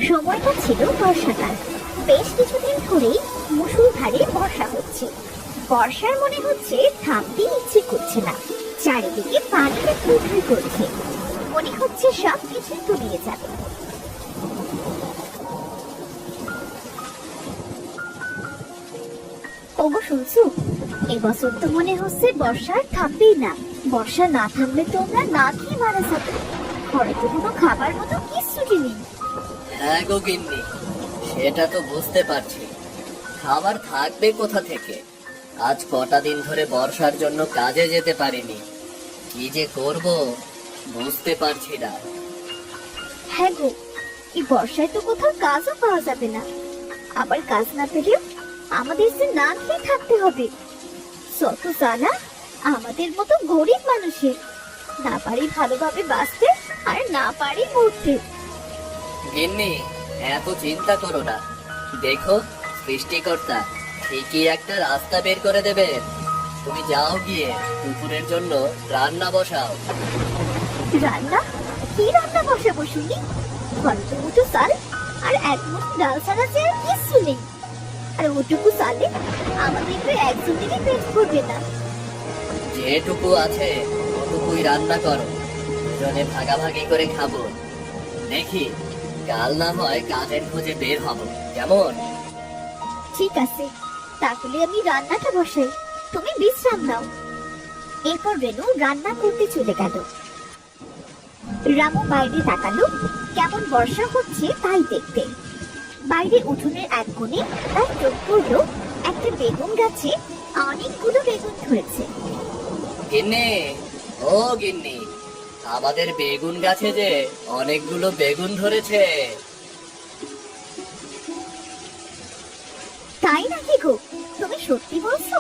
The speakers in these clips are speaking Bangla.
সময়টা ছিল বর্ষাকাল। বেশ কিছুদিন ধরেই মুষলধারে বর্ষা হচ্ছে। বর্ষার মনে হচ্ছে থামতে ইচ্ছে করছে না। চারিদিকে পানিতে টুকরি করছে, মনে হচ্ছে সব কিছু তলিয়ে যাবে। ওগো শুনছো, এবছর তো মনে হচ্ছে বর্ষা আর থামবেই না। বর্ষা না থামলে তো আমরা না খেয়ে মারা যাবো। ঘরে তো কোনো খাবার মতো কিচ্ছুটি নেই। হ্যাঁ গো গিন্নি, সেটা তো বুঝতে পারছি। খাবার থাকবে কোথা থেকে? আজ কটা দিন ধরে বর্ষার জন্য কাজে যেতে পারিনি। কি যে করব বুঝতে পারছি না। হ্যাঁ গো, এই বর্ষায় তো কোথাও কাজও পাওয়া যাবে না। আবার কাজ না পেলেও আমাদের যে না খেয়ে থাকতে হবে। যত জ্বালা আমাদের মতো গরিব মানুষের। না পারি ভালোভাবে বাঁচতে, আর না পারি মরতে। গিন্নি, এত চিন্তা করো না। দেখো, সৃষ্টিকর্তা ঠিকই একটা রাস্তা বের করে দেবে। তুমি যাও, গিয়ে দুপুরের জন্য রান্না বসাও। রান্না? কি রান্না বসাবো শুনি? ঘরে তো মুঠো চাল আর এক মুঠো ডাল ছাড়া যে আর কিচ্ছু নেই। আর ওটুকু চালে আমাদের তো একজনেরই পেট ভরবে না। যেটুকু আছে ওটুকুই রান্না করো, দুজনে ভাগাভাগি করে খাবো। দেখি কাল না হয় কাজের খোঁজে বের হব, কেমন? ঠিক আছে, তাহলে আমি রান্নাটা বসাই, তুমি বিশ্রাম নাও। এরপর রেনু রান্না করতে চলে গেল। রামু বাইরে তাকালো, কেমন বর্ষা হচ্ছে তাই দেখতে। বাইরে উঠোনের এক কোণে তার চোখ পড়লো একটা বেগুন গাছে অনেকগুলো বেগুন ধরেছে। গিন্নি, ও গিন্নি, আমাদের বেগুন গাছে যে অনেকগুলো বেগুন ধরেছে। তাই নাকি গো? তুমি সত্যি বলছো?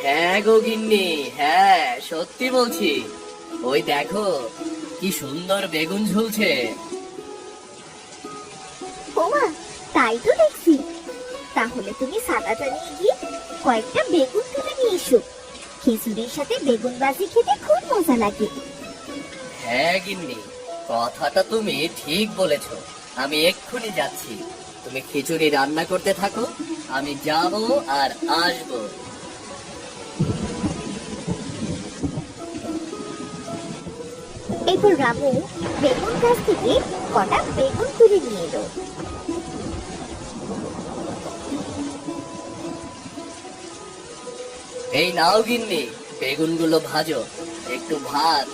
হ্যাঁ গো গিন্নি, হ্যাঁ সত্যি বলছি। ওই দেখো কি সুন্দর বেগুন ঝুলছে। ওমা, তাই তো দেখছি। তাহলে তুমি সাদাটা নিয়ে গিয়ে কয়েকটা বেগুন তুলে নিয়ে এসো। খিচুড়ির সাথে বেগুন ভাজি খেতে খুব মজা লাগে। হ্যাঁ গিন্নি, কথাটা তুমি ঠিক বলেছো। আমি এক্ষুনি যাচ্ছি। তুমি খিচুড়ি রান্না করতে থাকো, আমি যাব আর আসবো। এরপর রামু বেগুন গাছ থেকে কটা বেগুন তুলে নিয়ে এলো। এই নাও গিন্নি, বেগুনগুলো ভাজো। একটু ভাত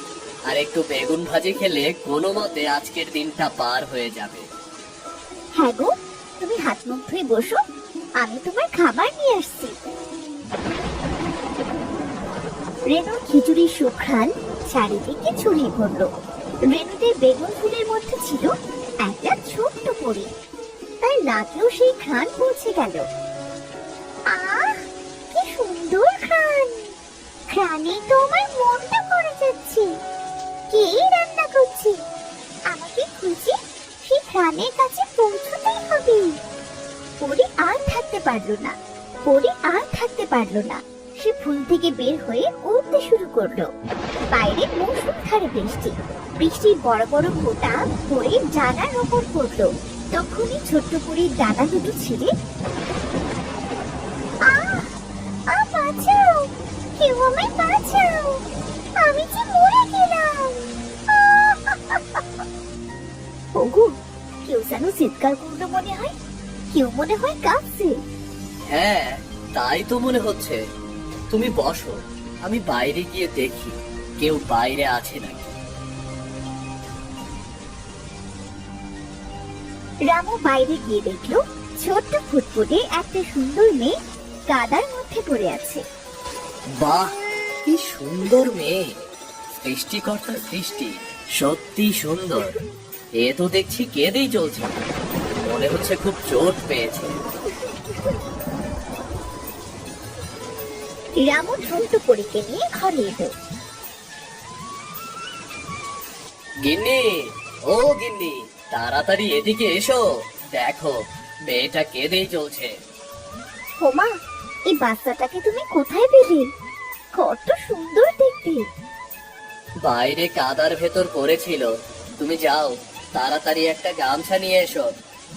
আর একটু বেগুন ভাজি খেলে কোনো মতে আজকের দিনটা পার হয়ে যাবে। হ্যাঁ গো, তুমি হাত মুখ ধুয়ে বসো, আমি তোমার খাবার নিয়ে আসছি। রেনুর খিচুড়ির সুঘ্রাণ চারিদিকে ছড়িয়ে পড়লো। রেনুদের বেগুন ফুলের মধ্যে ছিল একটা ছোট্ট পরী। তার নাকেও সেই ঘ্রাণ পৌঁছে গেল। আহ, কি সুন্দর ঘ্রাণ! ঘ্রাণে তো আমার মনটা ভরে যাচ্ছে। কে রান্না করছে? আমাকে খুঁজে সেই ঘ্রাণের কাছে পৌঁছতেই হবে। পরী আর থাকতে পারলো না। পরী আর থাকতে পারলো না। সে ফুল থেকে বের হয়ে উড়তে শুরু করলো। বাইরে মুষলধারে বৃষ্টি। বৃষ্টির বড় বড় ফোঁটা পড়ে ডানার ওপর পড়লো। তখনই ছোট্ট পরীর ডানা দুটো ছিঁড়ে, বাঁচাও, কেউ আমায় বাঁচাও, আমি যে মরে গেলাম। ওগো, কেউ যেন চিৎকার করলো মনে হয়। কেউ মনে হয় কাঁদছে। হ্যাঁ, তাই তো মনে হচ্ছে। তুমি বসো, আমি বাইরে গিয়ে দেখি কেউ বাইরে আছে নাকি। রামু বাইরে গিয়ে দেখলো ছোট্ট ফুটফুটে একটা সুন্দর মেয়ে কাদার মধ্যে পড়ে আছে। বাহ, কি সুন্দর মেয়ে! সৃষ্টিকর্তার সৃষ্টি সত্যি সুন্দর। এ তো দেখছি কেঁদেই চলছে, মনে হচ্ছে খুব চোট পেয়েছে। রামু ছোট্ট পরীকে নিয়ে ঘরে এলো। গিন্নি, ও গিন্নি, তাড়াতাড়ি এদিকে এসো। দেখো, মেয়েটা কেঁদেই চলছে। ওমা, এই বাচ্চাটাকে তুমি কোথায় পেলে? কত সুন্দর দেখতে! বাইরে কাদার ভেতর পড়েছিল। তুমি যাও, তাড়াতাড়ি একটা গামছা নিয়ে এসো,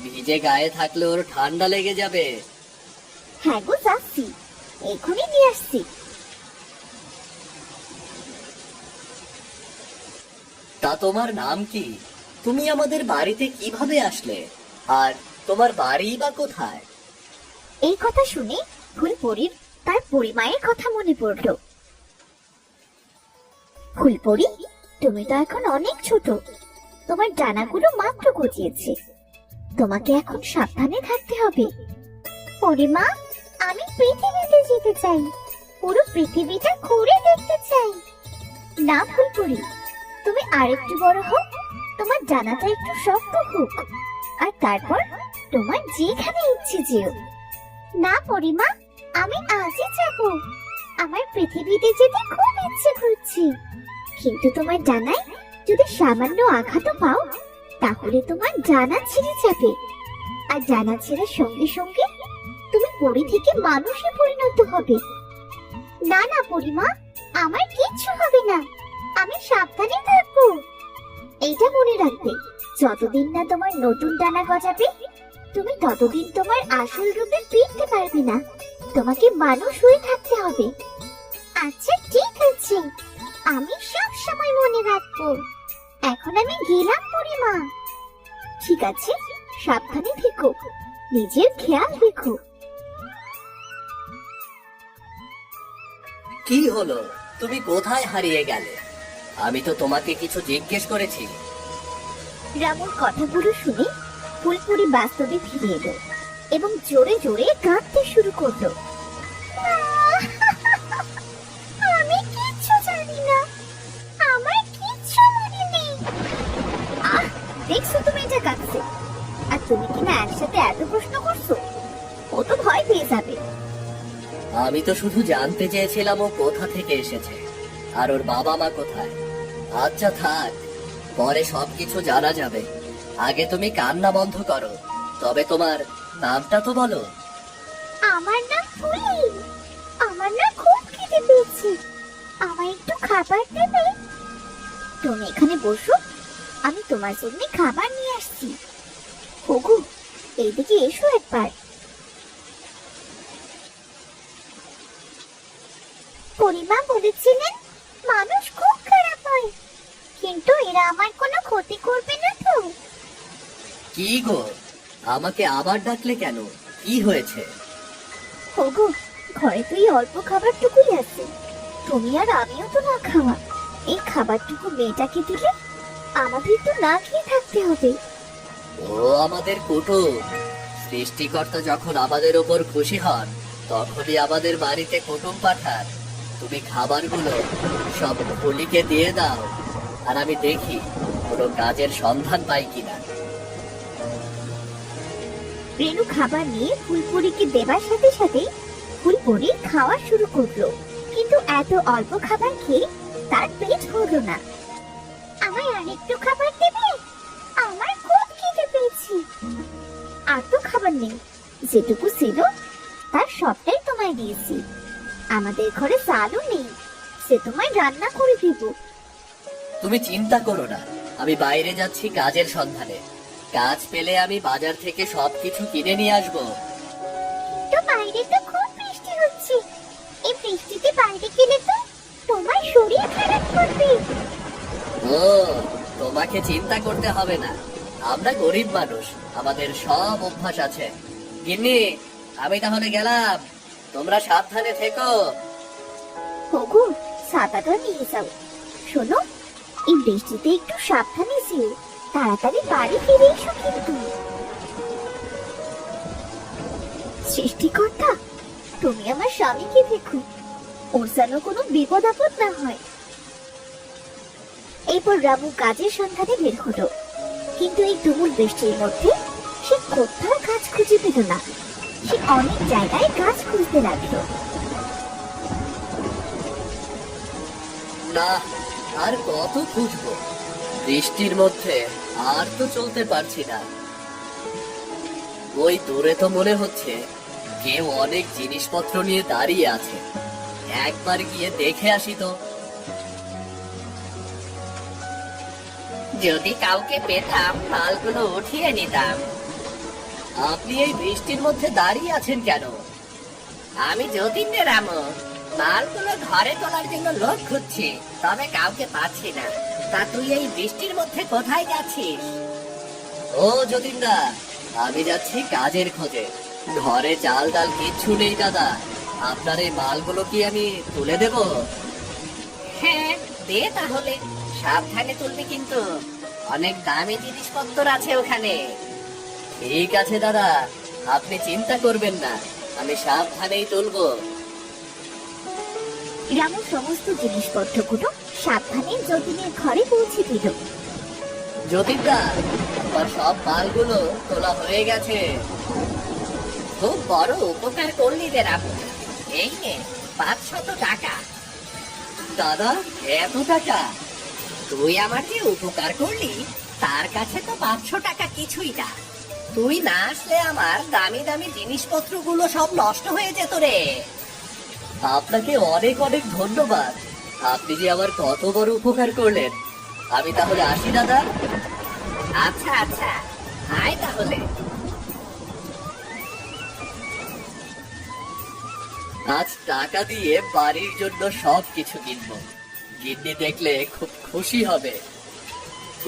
ভিজে গায়ে থাকলে ওর ঠান্ডা লেগে যাবে। হ্যাঁ গো, যাচ্ছি, এখনই নিয়ে আসছি। তা তোমার নাম কি? তুমি আমাদের বাড়িতে কিভাবে আসলে? আর তোমার বাড়ি বা কোথায়? এই কথা শুনে ফুলপরির তার পরিমায়ের কথা মনে পড়লো। ফুলপরি, তুমি তো এখন অনেক ছোট, তোমার ডানাগুলো মাত্র গজিয়েছে, তোমাকে এখন সাবধানে থাকতে হবে। পরিমা, আমি পৃথিবীতে যেতে চাই, পুরো পৃথিবীটা ঘুরে দেখতে চাই। না ফুলপরি, তুমি আরেকটু বড় হও, তোমার ডানাটা একটু শক্ত হোক, আর তারপর তোমার যেখানে ইচ্ছে যেও। না পরিমা, আমি আজই যাব, আমার পৃথিবীতে যেতে খুব ইচ্ছে করছে, কিন্তু তোমার ডানায় যদি সামান্য আঘাত পাও তাহলে তোমার ডানা ছিঁড়ে যাবে, আর ডানা ছেঁড়ার সঙ্গে সঙ্গে তুমি পরি থেকে মানুষে পরিণত হবে। না না পরিমা, আমার কিচ্ছু হবে না, আমি সাবধানে থাকবো। এইটা মনে রাখবে, যতদিন না তোমার নতুন ডানা গজাবে তুমি ততদিন তোমার আসল রূপে ফিরতে পারবে না, তোমাকে মানুষ হয়ে থাকতে হবে। আচ্ছা ঠিক আছে, আমি সব সময় মনে রাখবো। এখন আমি গেলাম পরিমা। ঠিক আছে, সাবধানে থেকো, নিজের খেয়াল রেখো। কি হলো, তুমি কোথায় হারিয়ে গেলে? আমি তো তোমাকে কিছু জিজ্ঞেস করেছি। রামুর কথাগুলো শুনে ফুলপুরি বাস্তবে ফিরে এলো এবং জোরে জোরে কাঁদতে শুরু করলো। আমি কিচ্ছু জানি না, আমার কিচ্ছু মনে নেই। দেখছো তুমি এটা কাঁদছে, আর তুমি কিনা একসাথে এত প্রশ্ন করছো, ও তো ভয় পেয়ে যাবে। আমি তো শুধু জানতে চেয়েছিলাম ও কোথা থেকে এসেছে আর ওর বাবা মা কোথায়। আচ্ছা থাক, পরে সবকিছু জানা যাবে। আগে তুমি কান্না বন্ধ করো, তবে তোমার নামটা তো বলো। আমার নাম ফুলি, আমার না খুব খিদে পেয়েছে, আমায় একটু খাবার দেবে? তুমি এখানে বসো, আমি তোমার জন্য খাবার নিয়ে আসছি। ওগো, এইদিকে এসো একবার। পরিমা বলেছিলেন মানুষ খুব খারাপ হয়, কিন্তু এরা আমার কোনো ক্ষতি করবে না তো? কি গো, আমাকে আবার ডাকলে কেন? কি হয়েছে? ওগো, ঘরে তো এই অল্প খাবারটুকুই আছে, তুমি আর আমিও তো না খাওয়া, এই খাবারটুকু মেয়েটাকে দিলে আমাদের তো না খেয়ে থাকতে হবে। ও আমাদের কুটুম, সৃষ্টিকর্তা যখন আমাদের ওপর খুশি হন তখনই আমাদের বাড়িতে কুটুম পাঠান। তুমি খাবারগুলো সব ফুলিকে দিয়ে দাও, আর আমি দেখি কোনো কাজের সন্ধান পাই কিনা। রেনু খাবার নিয়ে ফুলপুরিকে দেবার সাথে সাথে ফুলপুরি খাওয়া শুরু করলো, কিন্তু এত অল্প খাবার খেয়ে তার পেট ভরলো না। আমায় আরেকটু খাবার দেবে, আমার খুব খিদে পেয়েছে। আর তো খাবার নেই, যেটুকু ছিল তার সবটাই তোমায় দিয়েছি। আমাদের ঘরে চালও নেই, সে তোমায় রান্না করে দেব। তুমি চিন্তা করো না, আমি বাইরে যাচ্ছি কাজের সন্ধানে। কাজ পেলে আমি বাজার থেকে সবকিছু কিনে নিয়ে আসবো। তো বাইরে তো খুব বৃষ্টি হচ্ছে, এই বৃষ্টিতে বাইরে গেলে তো তোমার শরীর খারাপ করবে। ও, তোমাকে চিন্তা করতে হবে না, আমরা গরিব মানুষ, আমাদের সব অভ্যাস আছে। গিন্নি, আমি তাহলে গেলাম, তোমরা সাবধানে থেকো। ওগো, ছাতাটা নিয়ে যাও। শোনো, এই বৃষ্টিতে একটু সাবধানে যেও, তাড়াতাড়ি বাড়ি ফিরে এসো কিন্তু। সৃষ্টিকর্তা, তুমি আমার স্বামীকে দেখো, ওর যেন কোনো বিপদ আপদ না হয়। এরপর রামু কাজের সন্ধানে বের হলো, কিন্তু এই তুমুল বৃষ্টির মধ্যে সে কোথাও কাজ খুঁজে পেল না। সে অনেক জায়গায় কাজ খুঁজতে লাগলো। না, আর কত খুঁজবো, বৃষ্টির মধ্যে আর তো চলতে পারছি না। ওই দূরে তো মনে হচ্ছে কেউ অনেক জিনিসপত্র নিয়ে দাঁড়িয়ে আছে, একবার গিয়ে দেখে আসি তো। যদি কাউকে পেতাম মালগুলো উঠিয়ে নিতাম। আপনি এই বৃষ্টির মধ্যে দাঁড়িয়ে আছেন কেন? আমি যতীন রে রামু, মালগুলো ঘরে তোলার জন্য লোক খুঁজছি, তবে কাউকে পাচ্ছি না। তা তুই এই বৃষ্টির মধ্যে কোথায় যাচ্ছিস? ও যতীনদা, আমি যাচ্ছি কাজের খোঁজে। ঘরে চাল ডাল কিচ্ছু নেই দাদা, আপনার এই মালগুলো কি আমি তুলে দেব? হ্যাঁ দে তাহলে, সাবধানে তুলবি কিন্তু, অনেক দামি জিনিসপত্র আছে ওখানে। ঠিক আছে দাদা, আপনি চিন্তা করবেন না, আমি সাবধানেই তুলবো। রামু সমস্ত জিনিসপত্রগুলো সাবধানে যতীনের ঘরে পৌঁছে দিল। যতীনদা, আমার সব মালগুলো তোলা হয়ে গেছে। খুব বড় উপকার করলি রে রামু, এই নে 500 টাকা। দাদা, এত টাকা? তুই আমার যে উপকার করলি তার কাছে তো 500 টাকা কিছুই না। তুই না আসলে আমার দামি দামি জিনিসপত্রগুলো সব নষ্ট হয়ে যেত রে। আপনাকে অনেক অনেক ধন্যবাদ, আপনি যে আমার কত বড় উপকার করলেন। আমি তাহলে আসি দাদা। আচ্ছা আচ্ছা, আয় তাহলে। আজ টাকা দিয়ে বাড়ির জন্য সব কিছু কিনবো, গিন্নি দেখলে খুব খুশি হবে।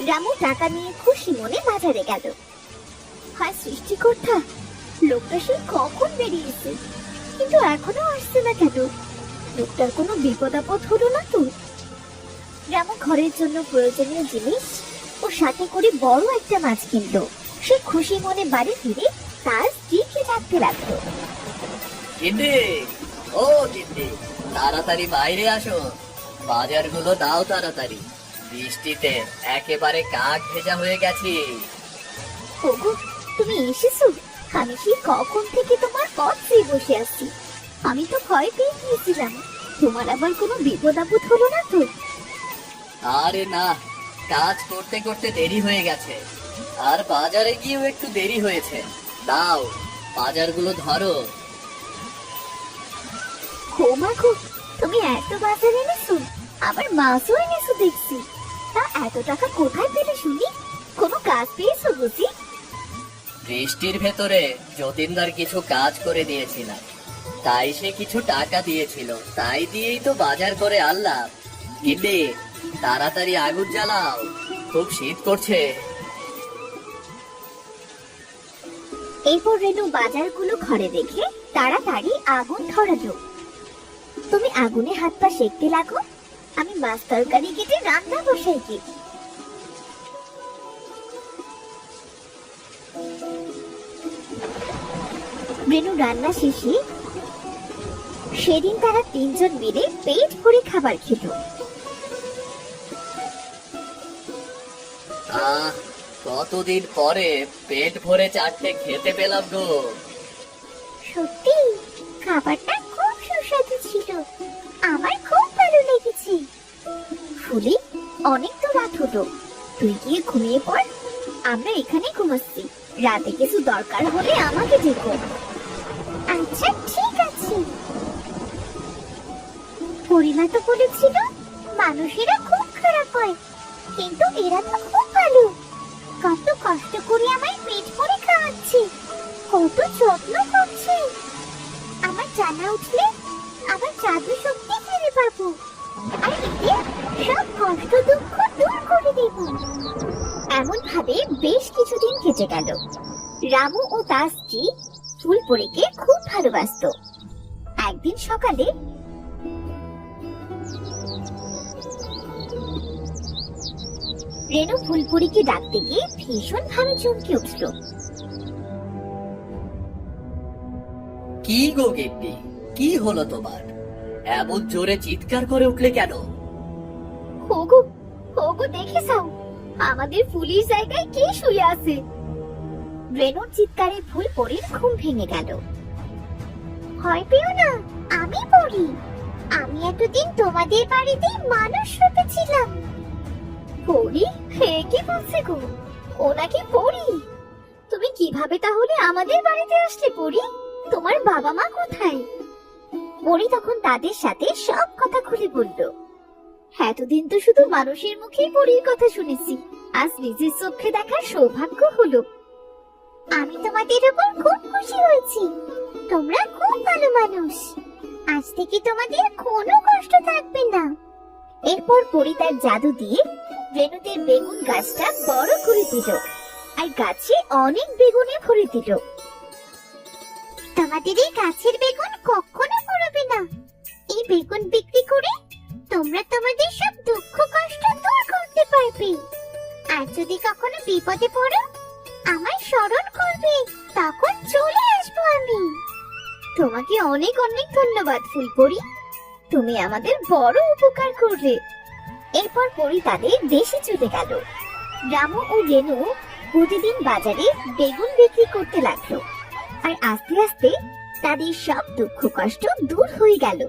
রামু টাকা নিয়ে খুশি মনে বাজারে গেল। হায় সৃষ্টিকর্তা, লোকটা সে কখন বেরিয়েছে, কিন্তু এখনো আসছে না কেন? লোকটার কোনো বিপদ আপদ হলো না তো? রামু ঘরের জন্য প্রয়োজনীয় জিনিস ও সাথে করে বড় একটা মাছ কিনলো। সে খুশি মনে বাড়ি ফিরে তার স্ত্রীকে ডাকতে লাগলো। গিন্নি, ও গিন্নি, তাড়াতাড়ি বাইরে আসো, বাজারগুলো দাও তাড়াতাড়ি, বৃষ্টিতে একেবারে কাক ভেজা হয়ে গেছি। ওগো, তুমি এসেছো? আমি সেই কখন থেকে তোমার পথ চেয়ে বসে আছি। আমি তো ভয় পেয়ে গিয়েছিলাম, তোমার আবার কোনো বিপদ আপদ হলো না তো? আরে না, কাজ করতে করতে দেরি হয়ে গেছে, আর বাজারে গিয়েও একটু দেরি হয়েছে। দাও, বাজারগুলো ধরো। ও মা গো, তুমি এত বাজার এনেছো, আবার মাছও এনেছো দেখছি। তা এত টাকা কোথায় পেলে শুনি? কোনো কাজ পেয়েছো বুঝি? বৃষ্টির ভেতরে যতীনদার কিছু কাজ করে দিয়েছিলাম, তাই সে কিছু টাকা দিয়েছিল, তাই দিয়েই তো বাজার করে আনলাম। গিন্নি, তাড়াতাড়ি আগুন জ্বালাও, খুব শীত করছে। এরপর রেনু বাজারগুলো ঘরে রেখে তাড়াতাড়ি আগুন ধরালো। তুমি আগুনে হাত পা সেকতে লাগো, আমি মাছ তরকারি কেটে রান্না বসাই কি। রেনু রান্না শেষে সেদিন তারা তিনজন মিলে পেট ভরে খাবার খেল। কতদিন পরে পেট ভরে চারটে খেতে পেলাম গো। সত্যি খাবারটা খুব সুস্বাদু ছিল, আমার খুব ভালো লেগেছে। ফুলি, অনেক তো রাত হলো, তুই গিয়ে ঘুমিয়ে পড়, আমরা এখানে ঘুমাচ্ছি। রাতে কিছু দরকার হলে আমাকে ডেকো। আচ্ছা ঠিক আছে। পরিমা তো বলেছিল মানুষেরা খুব খারাপ হয়, কিন্তু এরা তো খুব ভালো। কত কষ্ট করে আমায় পেট ভরে খাওয়াচ্ছে, কত যত্ন করছে। আমার জানা উঠলে আমার জাদু শক্তি ফিরে পাবো, আর এতে সব কষ্ট দুঃখ দূর করে দেব। এমন ভাবে বেশ কিছুদিন কেটে গেল। রামু ও তার স্ত্রী ফুলপরীকে খুব ভালোবাসতো। একদিন সকালে রেনু ফুলপরীকে ডাকতে গিয়ে ভীষণ ভাবে চমকে উঠল। কি গো গিন্নি, কি হলো তোমার? এমন জোরে চিৎকার করে উঠলে কেন? ওগো, ওগো দেখে যাও, আমাদের ফুলির জায়গায় কে শুয়ে আছে। রেনুর চিৎকারে ফুলপরীর ঘুম ভেঙে গেল। ভয় পেও না, আমি পড়ি। আমি এতদিন তোমাদের বাড়িতে মানুষ রূপে ছিলাম। পড়ি? হে কি বলছে গো, ও নাকি পড়ি? তুমি কিভাবে তাহলে আমাদের বাড়িতে আসলে পড়ি? তোমার বাবা মা কোথায়? পড়ি তখন তাদের সাথে সব কথা খুলে বলল। এতদিন তো শুধু মানুষের মুখেই পরীর কথা শুনেছি, আজ নিজের চোখে দেখার সৌভাগ্য হলো। আমি তোমাদের উপর খুব খুশি হয়েছি, তোমরা খুব ভালো মানুষ। আজ থেকে তোমাদের কোনো কষ্ট থাকবে না। এরপর পরি তার জাদু দিয়ে রেণুদের বেগুন গাছটা বড় করে দিল, আর গাছে অনেক বেগুনে ভরে দিল। তোমাদের এই গাছের বেগুন কখনো ফুরবে না। এই বেগুন বিক্রি করে তোমরা তোমাদের সব দুঃখ কষ্ট দূর করতে পারবে। আর যদি কখনো বিপদে পড়ো, আমায় স্মরণ করবে, তখন চলে আসবো আমি। তোমাকে অনেক অনেক ধন্যবাদ ফুলপরি, তুমি আমাদের বড় উপকার করলে। এরপর পরি তাদের দেশে চলে গেল। রামু ও রেনু প্রতিদিন বাজারে বেগুন বিক্রি করতে লাগলো, আর আস্তে আস্তে তাদের সব দুঃখ কষ্ট দূর হয়ে গেল।